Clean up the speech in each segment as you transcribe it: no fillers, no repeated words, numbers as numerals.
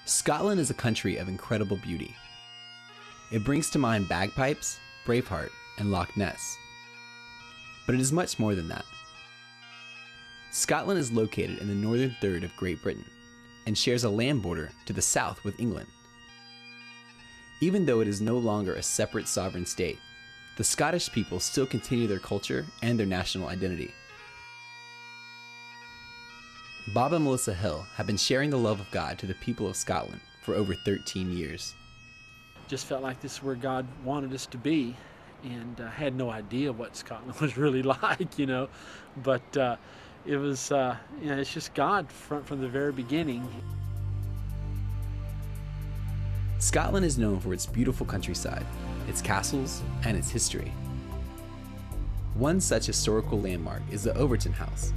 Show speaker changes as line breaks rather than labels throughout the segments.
Scotland is a country of incredible beauty. It brings to mind bagpipes, Braveheart, and Loch Ness. But it is much more than that. Scotland is located in the northern third of Great Britain and shares a land border to the south with England. Even though it is no longer a separate sovereign state, the Scottish people still continue their culture and their national identity. Bob and Melissa Hill have been sharing the love of God to the people of Scotland for over 13 years.
Just felt like this is where God wanted us to be, and had no idea what Scotland was really like, but it was, it's just God from the very beginning.
Scotland is known for its beautiful countryside, its castles, and its history. One such historical landmark is the Overton House.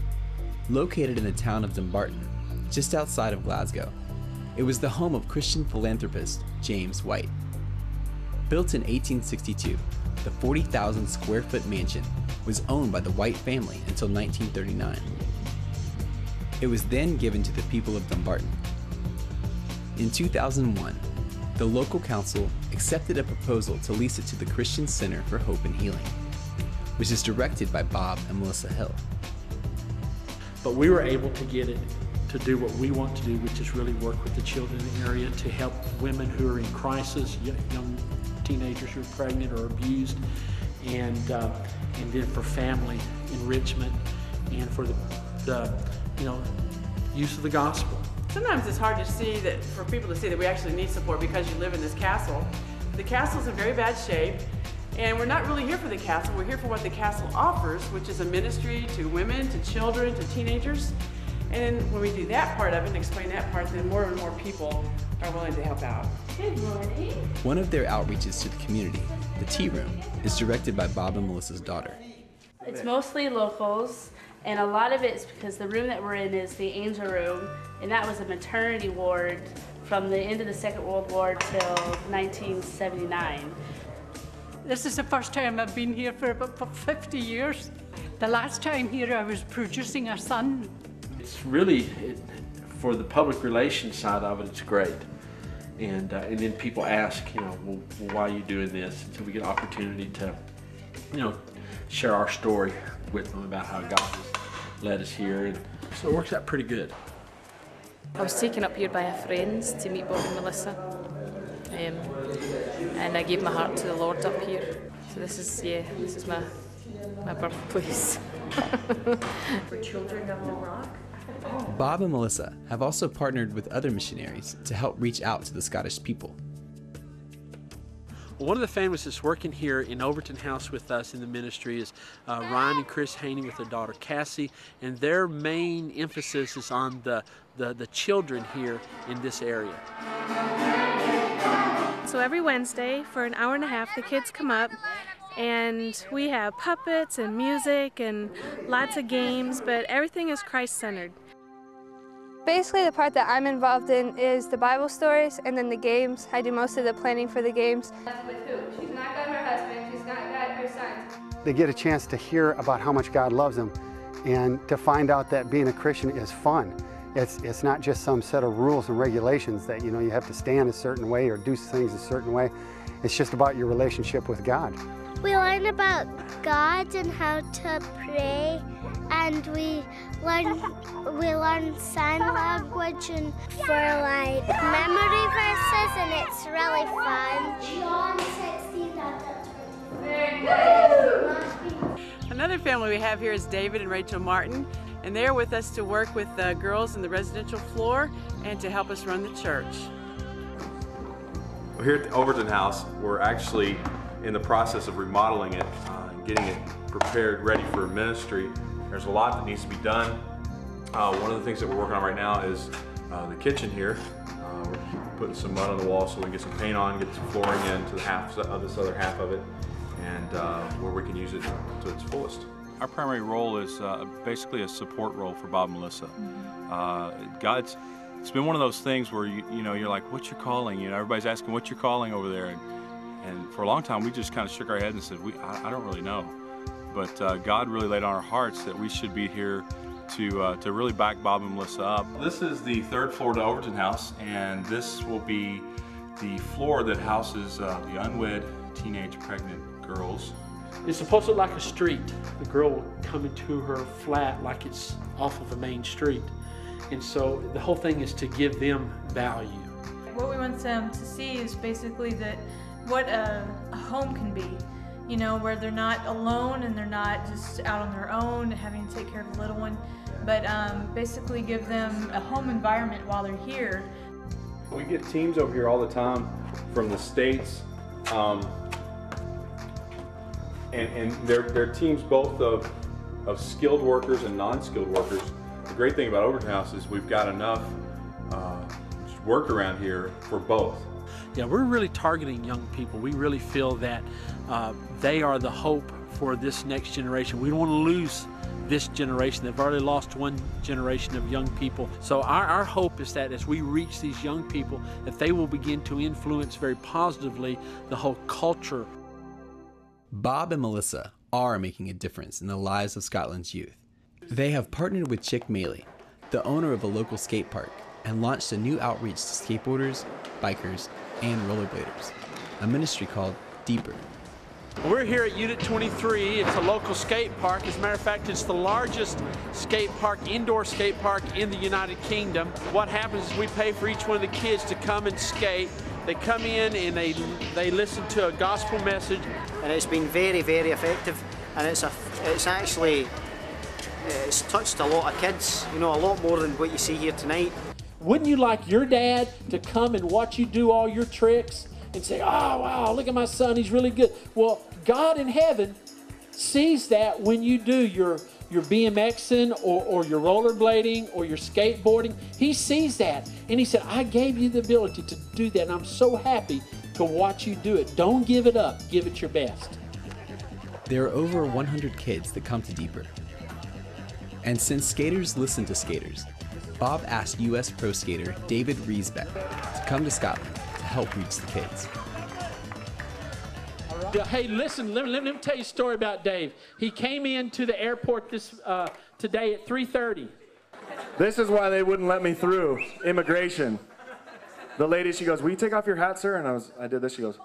Located in the town of Dumbarton, just outside of Glasgow, it was the home of Christian philanthropist James White. Built in 1862, the 40,000 square foot mansion was owned by the White family until 1939. It was then given to the people of Dumbarton. In 2001, the local council accepted a proposal to lease it to the Christian Center for Hope and Healing, which is directed by Bob and Melissa Hill.
But we were able to get it to do what we want to do, which is really work with the children in the area to help women who are in crisis, young teenagers who are pregnant or abused, and then for family enrichment and for the use of the gospel.
Sometimes it's hard to see that, for people to see that we actually need support because you live in this castle. The castle's in very bad shape, and we're not really here for the castle. We're here for what the castle offers, which is a ministry to women, to children, to teenagers. And when we do that part of it and explain that part, then more and more people are willing to help out. Good morning.
One of their outreaches to the community, the Tea Room, is directed by Bob and Melissa's daughter.
It's mostly locals, and a lot of it is because the room that we're in is the Angel Room, and that was a maternity ward from the end of the Second World War till 1979.
This is the first time I've been here for about 50 years. The last time here I was producing a son.
It's really, for the public relations side of it, it's great. And then people ask, well, why are you doing this? And so we get an opportunity to, share our story with them about how God has led us here. And so it works out pretty good.
I was taken up here by a friend to meet Bob and Melissa. And I gave my heart to the Lord up here. So this is my birthplace.
For children of the rock.
Bob and Melissa have also partnered with other missionaries to help reach out to the Scottish people.
One of the families that's working here in Overton House with us in the ministry is Ryan and Chris Haney with their daughter Cassie, and their main emphasis is on the children here in this area.
So every Wednesday for an hour and a half the kids come up and we have puppets and music and lots of games, but everything is Christ-centered.
Basically the part that I'm involved in is the Bible stories and then the games. I do most of the planning for the games.
With who? She's not got her husband, she's not got her son.
They get a chance to hear about how much God loves them and to find out that being a Christian is fun. It's not just some set of rules and regulations that you have to stand a certain way or do things a certain way. It's just about your relationship with God.
We learn about God and how to pray, and we learn sign language and for like memory verses, and it's really fun. John 16.
Another family we have here is David and Rachel Martin, and they're with us to work with the girls in the residential floor and to help us run the church.
Well, here at the Overton House, we're actually in the process of remodeling it and getting it prepared, ready for ministry. There's a lot that needs to be done. One of the things that we're working on right now is the kitchen here. We're putting some mud on the wall so we can get some paint on, get some flooring in to this other half of it, and where we can use it to its fullest.
Our primary role is basically a support role for Bob and Melissa. It's been one of those things where you're like, what's your calling? Everybody's asking, what's your calling over there? And for a long time, we just kind of shook our heads and said, I don't really know. But God really laid on our hearts that we should be here to really back Bob and Melissa up. This is the third floor to Overton House, and this will be the floor that houses the unwed teenage pregnant girls.
It's supposed to look like a street. The girl will come into her flat like it's off of a main street. And so the whole thing is to give them value.
What we want them to see is basically that what a home can be, you know, where they're not alone and they're not just out on their own having to take care of a little one, but basically give them a home environment while they're here.
We get teams over here all the time from the States, and they're teams both of skilled workers and non-skilled workers. The great thing about Overton House is we've got enough work around here for both.
Yeah, we're really targeting young people. We really feel that they are the hope for this next generation. We don't want to lose this generation. They've already lost one generation of young people. So our hope is that as we reach these young people, that they will begin to influence very positively the whole culture.
Bob and Melissa are making a difference in the lives of Scotland's youth. They have partnered with Chick Maley, the owner of a local skate park, and launched a new outreach to skateboarders, bikers, and rollerbladers, a ministry called Deeper.
We're here at Unit 23. It's a local skate park. As a matter of fact, it's the largest skate park, indoor skate park in the United Kingdom. What happens is we pay for each one of the kids to come and skate. They come in and they listen to a gospel message.
And it's been very, very effective. And it's touched a lot of kids, you know, a lot more than what you see here tonight.
Wouldn't you like your dad to come and watch you do all your tricks and say, oh, wow, look at my son, he's really good. Well, God in heaven sees that when you do your BMXing or your rollerblading or your skateboarding. He sees that. And he said, I gave you the ability to do that, and I'm so happy to watch you do it. Don't give it up. Give it your best.
There are over 100 kids that come to Deeper. And since skaters listen to skaters, Bob asked U.S. pro skater David Riesbeck to come to Scotland to help reach the kids.
Hey, listen, let me tell you a story about Dave. He came into the airport today at 3:30.
This is why they wouldn't let me through immigration. The lady, she goes, will you take off your hat, sir? And I did this, she goes,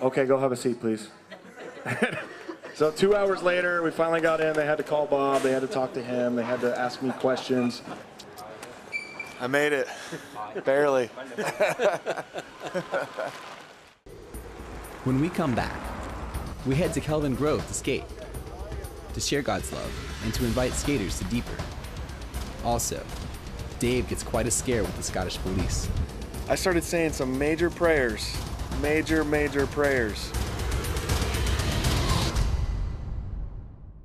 okay, go have a seat, please. So 2 hours later, we finally got in. They had to call Bob. They had to talk to him. They had to ask me questions.
I made it. Barely.
When we come back, we head to Kelvin Grove to skate, to share God's love, and to invite skaters to Deeper. Also, Dave gets quite a scare with the Scottish police.
I started saying some major prayers. Major prayers.